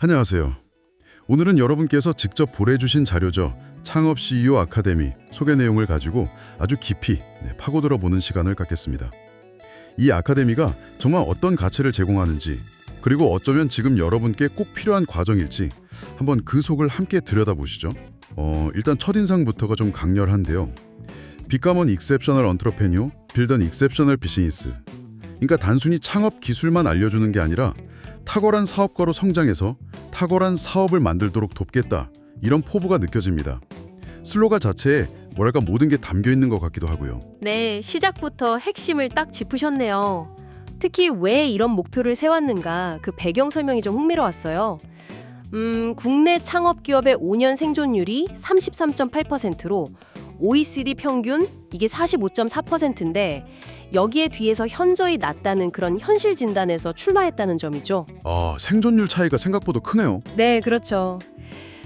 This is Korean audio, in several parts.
안녕하세요. 오늘은 여러분께서 직접 보내주신 자료죠. 창업 CEO 아카데미 소개 내용을 가지고 아주 깊이 파고들어 보는 시간을 갖겠습니다. 이 아카데미가 정말 어떤 가치를 제공하는지, 그리고 어쩌면 지금 여러분께 꼭 필요한 과정일지 한번 그 속을 함께 들여다보시죠. 일단 첫인상부터가 좀 강렬한데요. Become an exceptional entrepreneur, build an exceptional business. 그러니까 단순히 창업 기술만 알려주는 게 아니라 탁월한 사업가로 성장해서 탁월한 사업을 만들도록 돕겠다. 이런 포부가 느껴집니다. 슬로건 자체에 뭐랄까 모든 게 담겨 있는 것 같기도 하고요. 네, 시작부터 핵심을 딱 짚으셨네요. 특히 왜 이런 목표를 세웠는가 그 배경 설명이 좀 흥미로웠어요. 국내 창업 기업의 5년 생존율이 33.8%로 OECD 평균 이게 45.4%인데 여기에 뒤에서 현저히 낮다는 그런 현실 진단에서 출마했다는 점이죠. 생존율 차이가 생각보다 크네요. 네, 그렇죠.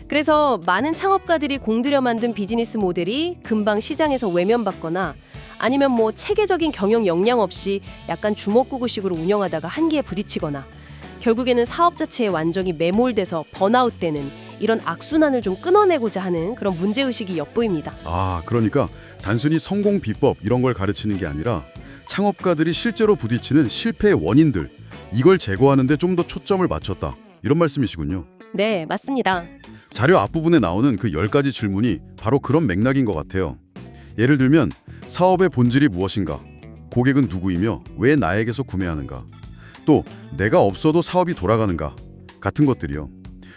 그래서 많은 창업가들이 공들여 만든 비즈니스 모델이 금방 시장에서 외면받거나 아니면 체계적인 경영 역량 없이 약간 주먹구구식으로 운영하다가 한계에 부딪히거나 결국에는 사업 자체에 완전히 매몰돼서 번아웃되는 이런 악순환을 좀 끊어내고자 하는 그런 문제의식이 엿보입니다. 그러니까 단순히 성공 비법 이런 걸 가르치는 게 아니라 창업가들이 실제로 부딪히는 실패의 원인들, 이걸 제거하는 데 좀 더 초점을 맞췄다. 이런 말씀이시군요. 네, 맞습니다. 자료 앞부분에 나오는 그 10가지 질문이 바로 그런 맥락인 것 같아요. 예를 들면 사업의 본질이 무엇인가? 고객은 누구이며 왜 나에게서 구매하는가? 또 내가 없어도 사업이 돌아가는가? 같은 것들이요.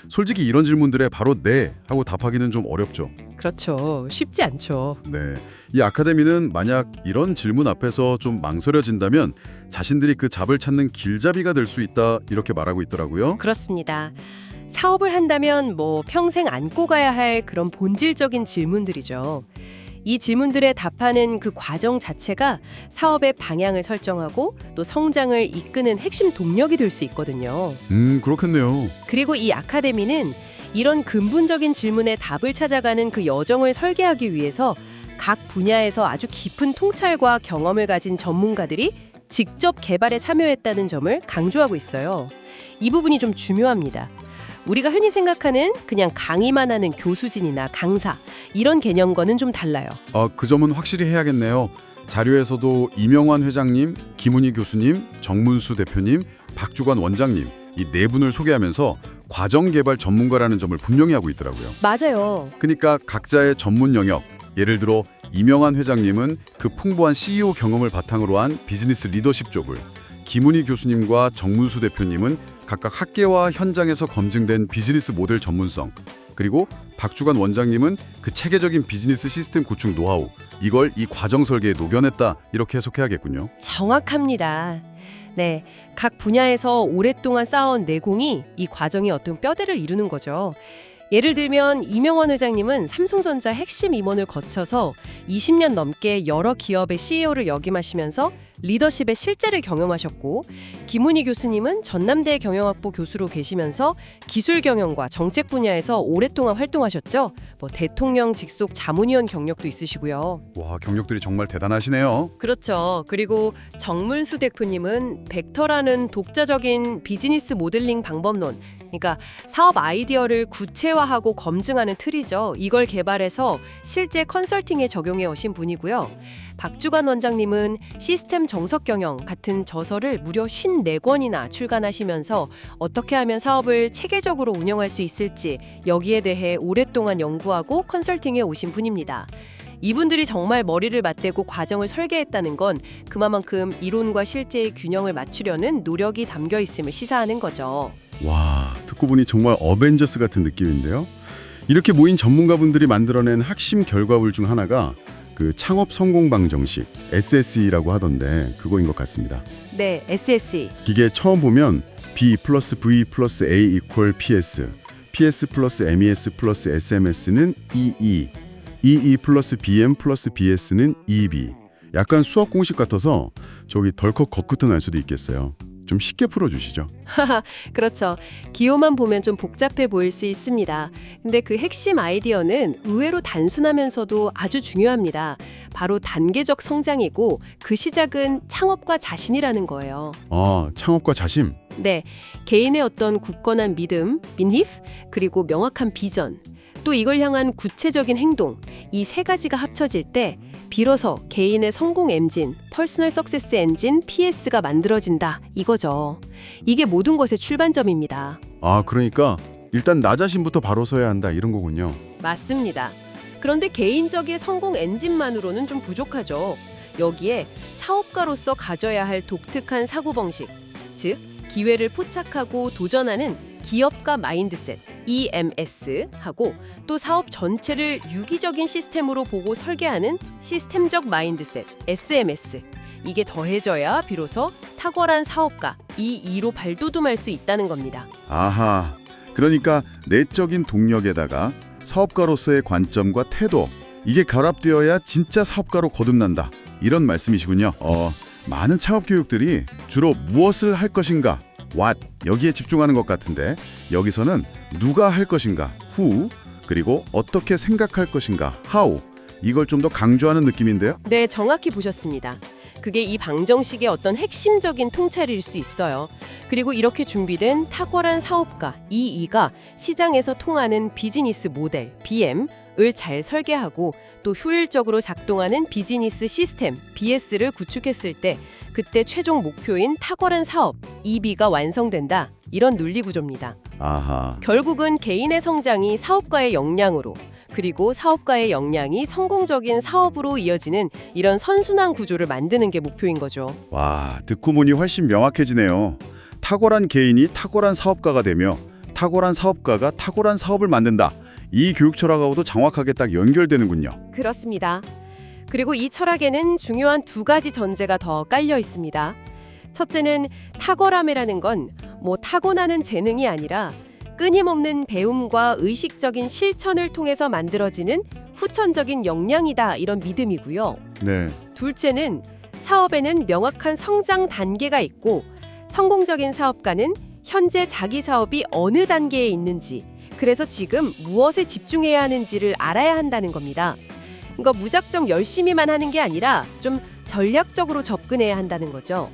솔직히 이런 질문들에 바로 네 하고 답하기는 좀 어렵죠. 그렇죠. 쉽지 않죠. 네, 이 아카데미는 만약 이런 질문 앞에서 좀 망설여진다면 자신들이 그 답을 찾는 길잡이가 될 수 있다 이렇게 말하고 있더라고요. 그렇습니다. 사업을 한다면 평생 안고 가야 할 그런 본질적인 질문들이죠. 이 질문들에 답하는 그 과정 자체가 사업의 방향을 설정하고 또 성장을 이끄는 핵심 동력이 될 수 있거든요. 그렇겠네요. 그리고 이 아카데미는 이런 근본적인 질문에 답을 찾아가는 그 여정을 설계하기 위해서 각 분야에서 아주 깊은 통찰과 경험을 가진 전문가들이 직접 개발에 참여했다는 점을 강조하고 있어요. 이 부분이 좀 중요합니다. 우리가 흔히 생각하는 그냥 강의만 하는 교수진이나 강사 이런 개념과는 좀 달라요. 그 점은 확실히 해야겠네요. 자료에서도 이명환 회장님, 김은희 교수님, 정문수 대표님, 박주관 원장님 이 네 분을 소개하면서 과정 개발 전문가라는 점을 분명히 하고 있더라고요. 맞아요. 그러니까 각자의 전문 영역, 예를 들어 이명환 회장님은 그 풍부한 CEO 경험을 바탕으로 한 비즈니스 리더십 쪽을, 김은희 교수님과 정문수 대표님은 각각 학계와 현장에서 검증된 비즈니스 모델 전문성, 그리고 박주관 원장님은 그 체계적인 비즈니스 시스템 구축 노하우, 이걸 이 과정 설계에 녹여냈다 이렇게 해석해야겠군요. 정확합니다. 네, 각 분야에서 오랫동안 쌓아온 내공이 이 과정의 어떤 뼈대를 이루는 거죠. 예를 들면 이명환 회장님은 삼성전자 핵심 임원을 거쳐서 20년 넘게 여러 기업의 CEO를 역임하시면서 리더십의 실제를 경험하셨고, 김은희 교수님은 전남대 경영학부 교수로 계시면서 기술 경영과 정책 분야에서 오랫동안 활동하셨죠. 대통령 직속 자문위원 경력도 있으시고요. 와, 경력들이 정말 대단하시네요. 그렇죠. 그리고 정문수 대표님은 벡터라는 독자적인 비즈니스 모델링 방법론, 그러니까 사업 아이디어를 구체화하고 검증하는 틀이죠. 이걸 개발해서 실제 컨설팅에 적용해 오신 분이고요. 박주관 원장님은 시스템 정석 경영 같은 저서를 무려 54권이나 출간하시면서 어떻게 하면 사업을 체계적으로 운영할 수 있을지 여기에 대해 오랫동안 연구하고 컨설팅해 오신 분입니다. 이분들이 정말 머리를 맞대고 과정을 설계했다는 건 그만큼 이론과 실제의 균형을 맞추려는 노력이 담겨 있음을 시사하는 거죠. 와, 듣고 보니 정말 어벤져스 같은 느낌인데요. 이렇게 모인 전문가분들이 만들어낸 핵심 결과물 중 하나가 그 창업 성공 방정식 SSE라고 하던데 그거인 것 같습니다. 네, SSE. 이게 처음 보면 B 플러스 V 플러스 A 이퀄 PS, PS 플러스 MES 플러스 SMS는 EE, EE 플러스 BM 플러스 BS는 EB. 약간 수학 공식 같아서 저기 덜컥 거꾸터 날 수도 있겠어요. 좀 쉽게 풀어주시죠. 그렇죠. 기호만 보면 좀 복잡해 보일 수 있습니다. 근데 그 핵심 아이디어는 의외로 단순하면서도 아주 중요합니다. 바로 단계적 성장이고 그 시작은 창업과 자신이라는 거예요. 창업과 자신. 네, 개인의 어떤 굳건한 믿음, 민히프, 그리고 명확한 비전, 또 이걸 향한 구체적인 행동, 이 세 가지가 합쳐질 때 비로소 개인의 성공 엔진, 퍼스널 석세스 엔진, PS가 만들어진다 이거죠. 이게 모든 것의 출발점입니다. 아, 그러니까 일단 나 자신부터 바로 서야 한다 이런 거군요. 맞습니다. 그런데 개인적인 성공 엔진만으로는 좀 부족하죠. 여기에 사업가로서 가져야 할 독특한 사고방식, 즉 기회를 포착하고 도전하는 기업가 마인드셋, EMS하고 또 사업 전체를 유기적인 시스템으로 보고 설계하는 시스템적 마인드셋, SMS. 이게 더해져야 비로소 탁월한 사업가, 이2로 발돋움할 수 있다는 겁니다. 아하, 그러니까 내적인 동력에다가 사업가로서의 관점과 태도, 이게 결합되어야 진짜 사업가로 거듭난다. 이런 말씀이시군요. 많은 창업 교육들이 주로 무엇을 할 것인가, what, 여기에 집중하는 것 같은데 여기서는 누가 할 것인가, who, 그리고 어떻게 생각할 것인가, how, 이걸 좀 더 강조하는 느낌인데요. 네, 정확히 보셨습니다. 그게 이 방정식의 어떤 핵심적인 통찰일 수 있어요. 그리고 이렇게 준비된 탁월한 사업가, EE가 시장에서 통하는 비즈니스 모델, BM을 잘 설계하고 또 효율적으로 작동하는 비즈니스 시스템, BS를 구축했을 때 그때 최종 목표인 탁월한 사업, EB가 완성된다. 이런 논리 구조입니다. 아하, 결국은 개인의 성장이 사업가의 역량으로 그리고 사업가의 역량이 성공적인 사업으로 이어지는 이런 선순환 구조를 만드는 게 목표인 거죠. 와, 듣고 보니 훨씬 명확해지네요. 탁월한 개인이 탁월한 사업가가 되며 탁월한 사업가가 탁월한 사업을 만든다. 이 교육 철학하고도 정확하게 딱 연결되는군요. 그렇습니다. 그리고 이 철학에는 중요한 두 가지 전제가 더 깔려 있습니다. 첫째는 탁월함이라는 건 타고나는 재능이 아니라 끊임없는 배움과 의식적인 실천을 통해서 만들어지는 후천적인 역량이다 이런 믿음이고요. 네. 둘째는 사업에는 명확한 성장 단계가 있고 성공적인 사업가는 현재 자기 사업이 어느 단계에 있는지 그래서 지금 무엇에 집중해야 하는지를 알아야 한다는 겁니다. 그러니까 무작정 열심히만 하는 게 아니라 좀 전략적으로 접근해야 한다는 거죠.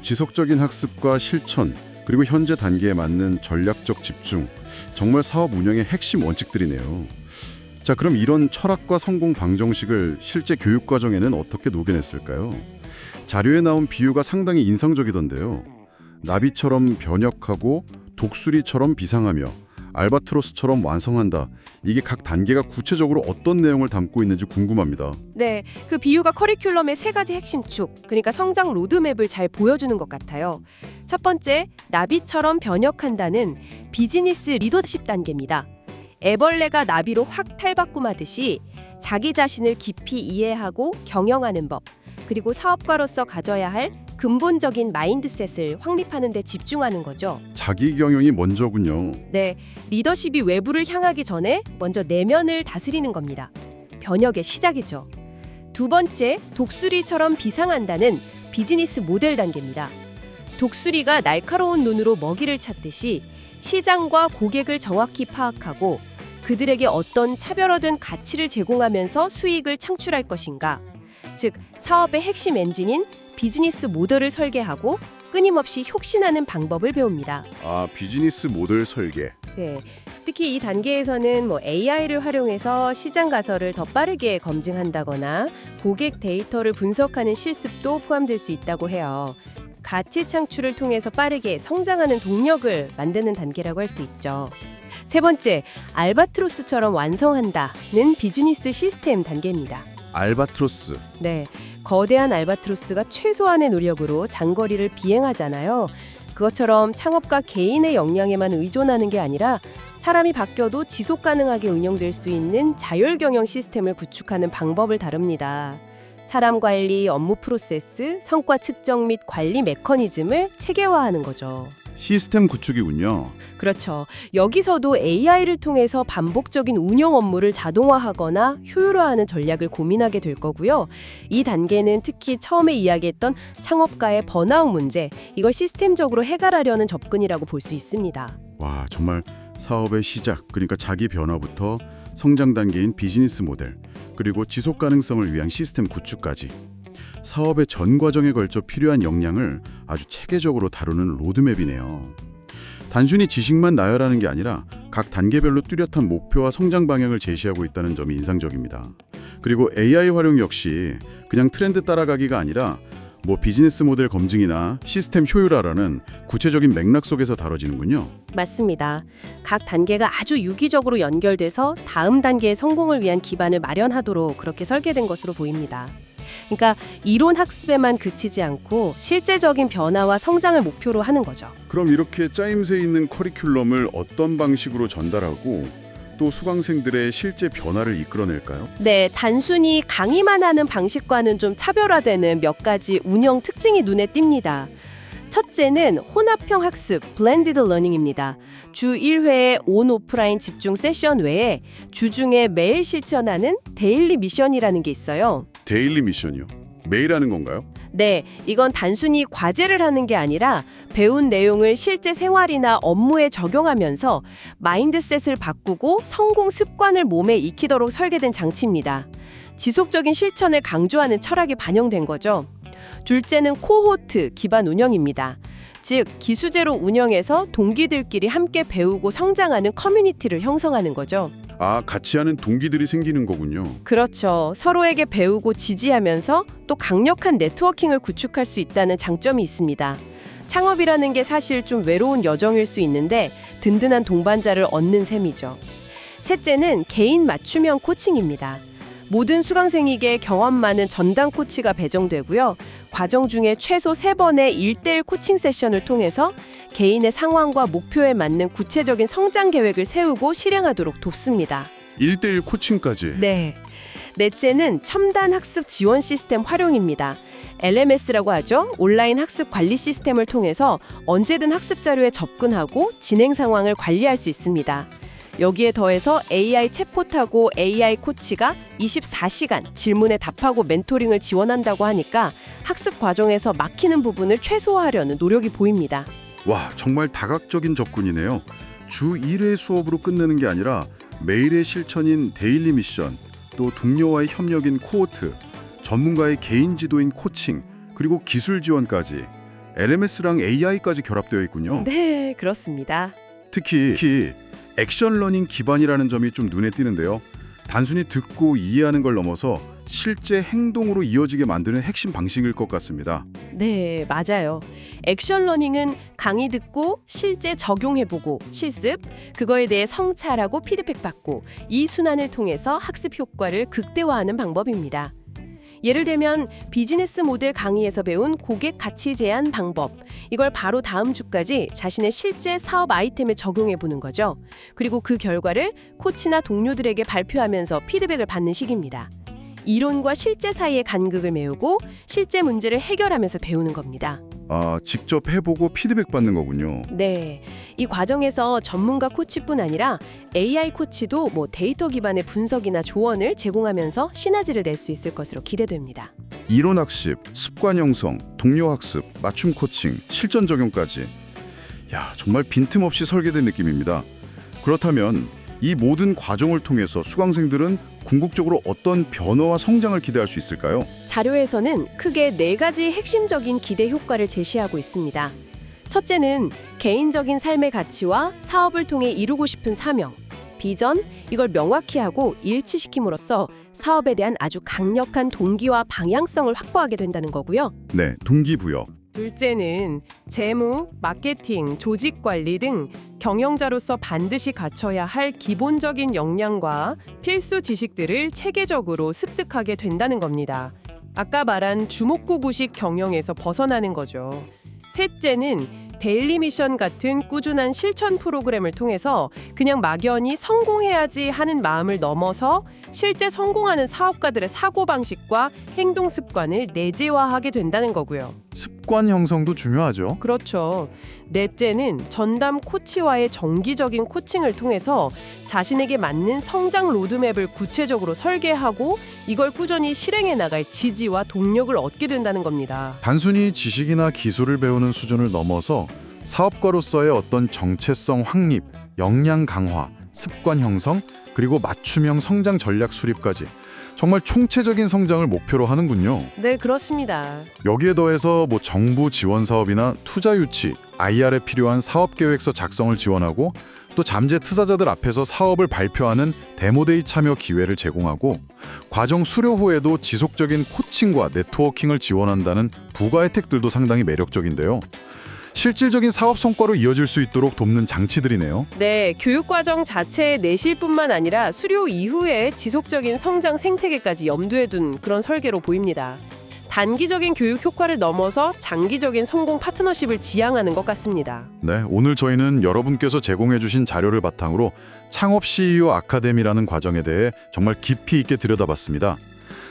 지속적인 학습과 실천, 그리고 현재 단계에 맞는 전략적 집중, 정말 사업 운영의 핵심 원칙들이네요. 자, 그럼 이런 철학과 성공 방정식을 실제 교육 과정에는 어떻게 녹여냈을까요? 자료에 나온 비유가 상당히 인상적이던데요. 나비처럼 변혁하고 독수리처럼 비상하며 알바트로스처럼 완성한다. 이게 각 단계가 구체적으로 어떤 내용을 담고 있는지 궁금합니다. 네, 그 비유가 커리큘럼의 세 가지 핵심 축, 그러니까 성장 로드맵을 잘 보여주는 것 같아요. 첫 번째, 나비처럼 변혁한다는 비즈니스 리더십 단계입니다. 애벌레가 나비로 확 탈바꿈하듯이 자기 자신을 깊이 이해하고 경영하는 법, 그리고 사업가로서 가져야 할 근본적인 마인드셋을 확립하는 데 집중하는 거죠. 자기 경영이 먼저군요. 네, 리더십이 외부를 향하기 전에 먼저 내면을 다스리는 겁니다. 변혁의 시작이죠. 두 번째, 독수리처럼 비상한다는 비즈니스 모델 단계입니다. 독수리가 날카로운 눈으로 먹이를 찾듯이 시장과 고객을 정확히 파악하고 그들에게 어떤 차별화된 가치를 제공하면서 수익을 창출할 것인가. 즉, 사업의 핵심 엔진인 비즈니스 모델을 설계하고 끊임없이 혁신하는 방법을 배웁니다. 비즈니스 모델 설계. 네, 특히 이 단계에서는 AI를 활용해서 시장 가설을 더 빠르게 검증한다거나 고객 데이터를 분석하는 실습도 포함될 수 있다고 해요. 가치 창출을 통해서 빠르게 성장하는 동력을 만드는 단계라고 할 수 있죠. 세 번째, 알바트로스처럼 완성한다는 비즈니스 시스템 단계입니다. 알바트로스. 네, 거대한 알바트로스가 최소한의 노력으로 장거리를 비행하잖아요. 그것처럼 창업가 개인의 역량에만 의존하는 게 아니라 사람이 바뀌어도 지속 가능하게 운영될 수 있는 자율 경영 시스템을 구축하는 방법을 다룹니다. 사람 관리, 업무 프로세스, 성과 측정 및 관리 메커니즘을 체계화하는 거죠. 시스템 구축이군요. 그렇죠. 여기서도 AI를 통해서 반복적인 운영 업무를 자동화하거나 효율화하는 전략을 고민하게 될 거고요. 이 단계는 특히 처음에 이야기했던 창업가의 번아웃 문제, 이걸 시스템적으로 해결하려는 접근이라고 볼 수 있습니다. 와, 정말 사업의 시작, 그러니까 자기 변화부터 성장 단계인 비즈니스 모델, 그리고 지속 가능성을 위한 시스템 구축까지 사업의 전 과정에 걸쳐 필요한 역량을 아주 체계적으로 다루는 로드맵이네요. 단순히 지식만 나열하는 게 아니라 각 단계별로 뚜렷한 목표와 성장 방향을 제시하고 있다는 점이 인상적입니다. 그리고 AI 활용 역시 그냥 트렌드 따라가기가 아니라 비즈니스 모델 검증이나 시스템 효율화라는 구체적인 맥락 속에서 다뤄지는군요. 맞습니다. 각 단계가 아주 유기적으로 연결돼서 다음 단계의 성공을 위한 기반을 마련하도록 그렇게 설계된 것으로 보입니다. 그러니까 이론 학습에만 그치지 않고 실제적인 변화와 성장을 목표로 하는 거죠. 그럼 이렇게 짜임새 있는 커리큘럼을 어떤 방식으로 전달하고 또 수강생들의 실제 변화를 이끌어낼까요? 네, 단순히 강의만 하는 방식과는 좀 차별화되는 몇 가지 운영 특징이 눈에 띕니다. 첫째는 혼합형 학습, 블렌디드 러닝입니다. 주 1회의 온-오프라인 집중 세션 외에 주중에 매일 실천하는 데일리 미션이라는 게 있어요. 데일리 미션이요? 매일 하는 건가요? 네, 이건 단순히 과제를 하는 게 아니라 배운 내용을 실제 생활이나 업무에 적용하면서 마인드셋을 바꾸고 성공 습관을 몸에 익히도록 설계된 장치입니다. 지속적인 실천을 강조하는 철학이 반영된 거죠. 둘째는 코호트 기반 운영입니다. 즉, 기수제로 운영해서 동기들끼리 함께 배우고 성장하는 커뮤니티를 형성하는 거죠. 같이 하는 동기들이 생기는 거군요. 그렇죠. 서로에게 배우고 지지하면서 또 강력한 네트워킹을 구축할 수 있다는 장점이 있습니다. 창업이라는 게 사실 좀 외로운 여정일 수 있는데 든든한 동반자를 얻는 셈이죠. 셋째는 개인 맞춤형 코칭입니다. 모든 수강생에게 경험 많은 전담 코치가 배정되고요. 과정 중에 최소 3번의 1:1 코칭 세션을 통해서 개인의 상황과 목표에 맞는 구체적인 성장 계획을 세우고 실행하도록 돕습니다. 1:1 코칭까지. 네. 넷째는 첨단 학습 지원 시스템 활용입니다. LMS라고 하죠. 온라인 학습 관리 시스템을 통해서 언제든 학습 자료에 접근하고 진행 상황을 관리할 수 있습니다. 여기에 더해서 AI 챗봇하고 AI 코치가 24시간 질문에 답하고 멘토링을 지원한다고 하니까 학습 과정에서 막히는 부분을 최소화하려는 노력이 보입니다. 와, 정말 다각적인 접근이네요. 주 1회 수업으로 끝내는 게 아니라 매일의 실천인 데일리 미션, 또 동료와의 협력인 코호트, 전문가의 개인 지도인 코칭, 그리고 기술 지원까지 LMS랑 AI까지 결합되어 있군요. 네, 그렇습니다. 특히 액션 러닝 기반이라는 점이 좀 눈에 띄는데요. 단순히 듣고 이해하는 걸 넘어서 실제 행동으로 이어지게 만드는 핵심 방식일 것 같습니다. 네, 맞아요. 액션 러닝은 강의 듣고 실제 적용해보고 실습, 그거에 대해 성찰하고 피드백 받고 이 순환을 통해서 학습 효과를 극대화하는 방법입니다. 예를 들면 비즈니스 모델 강의에서 배운 고객 가치 제한 방법, 이걸 바로 다음 주까지 자신의 실제 사업 아이템에 적용해 보는 거죠. 그리고 그 결과를 코치나 동료들에게 발표하면서 피드백을 받는 식입니다. 이론과 실제 사이의 간극을 메우고 실제 문제를 해결하면서 배우는 겁니다. 직접 해보고 피드백 받는 거군요. 네, 이 과정에서 전문가 코치뿐 아니라 AI 코치도 데이터 기반의 분석이나 조언을 제공하면서 시너지를 낼 수 있을 것으로 기대됩니다. 이론 학습, 습관 형성, 동료 학습, 맞춤 코칭, 실전 적용까지. 정말 빈틈없이 설계된 느낌입니다. 그렇다면 이 모든 과정을 통해서 수강생들은 궁극적으로 어떤 변화와 성장을 기대할 수 있을까요? 자료에서는 크게 4가지 핵심적인 기대 효과를 제시하고 있습니다. 첫째는 개인적인 삶의 가치와 사업을 통해 이루고 싶은 사명, 비전, 이걸 명확히 하고 일치시킴으로써 사업에 대한 아주 강력한 동기와 방향성을 확보하게 된다는 거고요. 네, 동기부여. 둘째는 재무, 마케팅, 조직 관리 등 경영자로서 반드시 갖춰야 할 기본적인 역량과 필수 지식들을 체계적으로 습득하게 된다는 겁니다. 아까 말한 주목구구식 경영에서 벗어나는 거죠. 셋째는 데일리 미션 같은 꾸준한 실천 프로그램을 통해서 그냥 막연히 성공해야지 하는 마음을 넘어서 실제 성공하는 사업가들의 사고방식과 행동 습관을 내재화하게 된다는 거고요. 습관 형성도 중요하죠. 그렇죠. 넷째는 전담 코치와의 정기적인 코칭을 통해서 자신에게 맞는 성장 로드맵을 구체적으로 설계하고 이걸 꾸준히 실행해 나갈 지지와 동력을 얻게 된다는 겁니다. 단순히 지식이나 기술을 배우는 수준을 넘어서 사업가로서의 어떤 정체성 확립, 역량 강화, 습관 형성, 그리고 맞춤형 성장 전략 수립까지 정말 총체적인 성장을 목표로 하는군요. 네, 그렇습니다. 여기에 더해서 정부 지원 사업이나 투자 유치, IR에 필요한 사업 계획서 작성을 지원하고 또 잠재 투자자들 앞에서 사업을 발표하는 데모데이 참여 기회를 제공하고 과정 수료 후에도 지속적인 코칭과 네트워킹을 지원한다는 부가 혜택들도 상당히 매력적인데요. 실질적인 사업 성과로 이어질 수 있도록 돕는 장치들이네요. 네, 교육과정 자체의 내실뿐만 아니라 수료 이후에 지속적인 성장 생태계까지 염두에 둔 그런 설계로 보입니다. 단기적인 교육 효과를 넘어서 장기적인 성공 파트너십을 지향하는 것 같습니다. 네, 오늘 저희는 여러분께서 제공해 주신 자료를 바탕으로 창업 CEO 아카데미라는 과정에 대해 정말 깊이 있게 들여다봤습니다.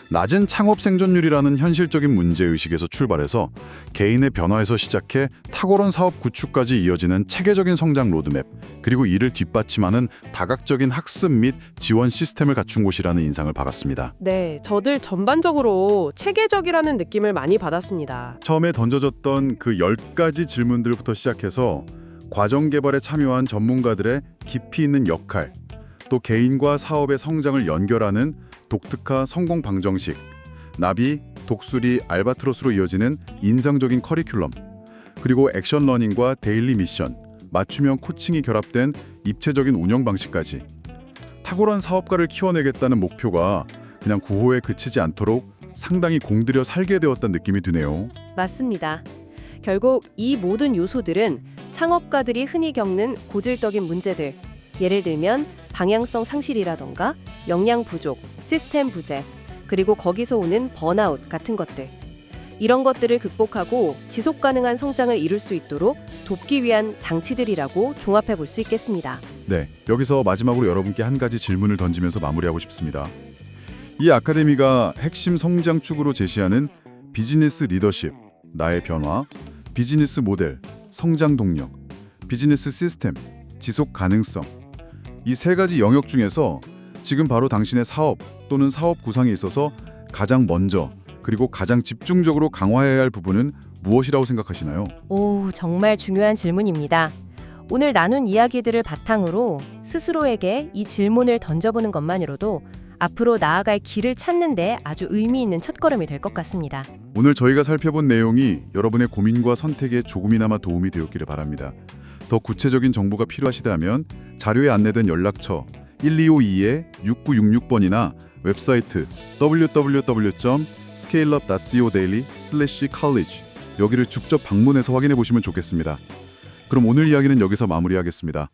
낮은 창업 생존율이라는 현실적인 문제의식에서 출발해서 개인의 변화에서 시작해 탁월한 사업 구축까지 이어지는 체계적인 성장 로드맵, 그리고 이를 뒷받침하는 다각적인 학습 및 지원 시스템을 갖춘 곳이라는 인상을 받았습니다. 네, 저들 전반적으로 체계적이라는 느낌을 많이 받았습니다. 처음에 던져졌던 그 10가지 질문들부터 시작해서 과정 개발에 참여한 전문가들의 깊이 있는 역할, 또 개인과 사업의 성장을 연결하는 독특한 성공 방정식, 나비, 독수리, 알바트로스로 이어지는 인상적인 커리큘럼, 그리고 액션 러닝과 데일리 미션, 맞춤형 코칭이 결합된 입체적인 운영 방식까지 탁월한 사업가를 키워내겠다는 목표가 그냥 구호에 그치지 않도록 상당히 공들여 살게 되었다는 느낌이 드네요. 맞습니다. 결국 이 모든 요소들은 창업가들이 흔히 겪는 고질적인 문제들, 예를 들면 방향성 상실이라던가 역량 부족, 시스템 부재, 그리고 거기서 오는 번아웃 같은 것들. 이런 것들을 극복하고 지속 가능한 성장을 이룰 수 있도록 돕기 위한 장치들이라고 종합해 볼 수 있겠습니다. 네, 여기서 마지막으로 여러분께 한 가지 질문을 던지면서 마무리하고 싶습니다. 이 아카데미가 핵심 성장 축으로 제시하는 비즈니스 리더십, 나의 변화, 비즈니스 모델, 성장 동력, 비즈니스 시스템, 지속 가능성, 이 세 가지 영역 중에서 지금 바로 당신의 사업 또는 사업 구상에 있어서 가장 먼저 그리고 가장 집중적으로 강화해야 할 부분은 무엇이라고 생각하시나요? 오, 정말 중요한 질문입니다. 오늘 나눈 이야기들을 바탕으로 스스로에게 이 질문을 던져보는 것만으로도 앞으로 나아갈 길을 찾는 데 아주 의미 있는 첫걸음이 될 것 같습니다. 오늘 저희가 살펴본 내용이 여러분의 고민과 선택에 조금이나마 도움이 되었기를 바랍니다. 더 구체적인 정보가 필요하시다면 자료에 안내된 연락처 1252-6966번이나 웹사이트 www.scaleup.co.daily/college 여기를 직접 방문해서 확인해 보시면 좋겠습니다. 그럼 오늘 이야기는 여기서 마무리하겠습니다.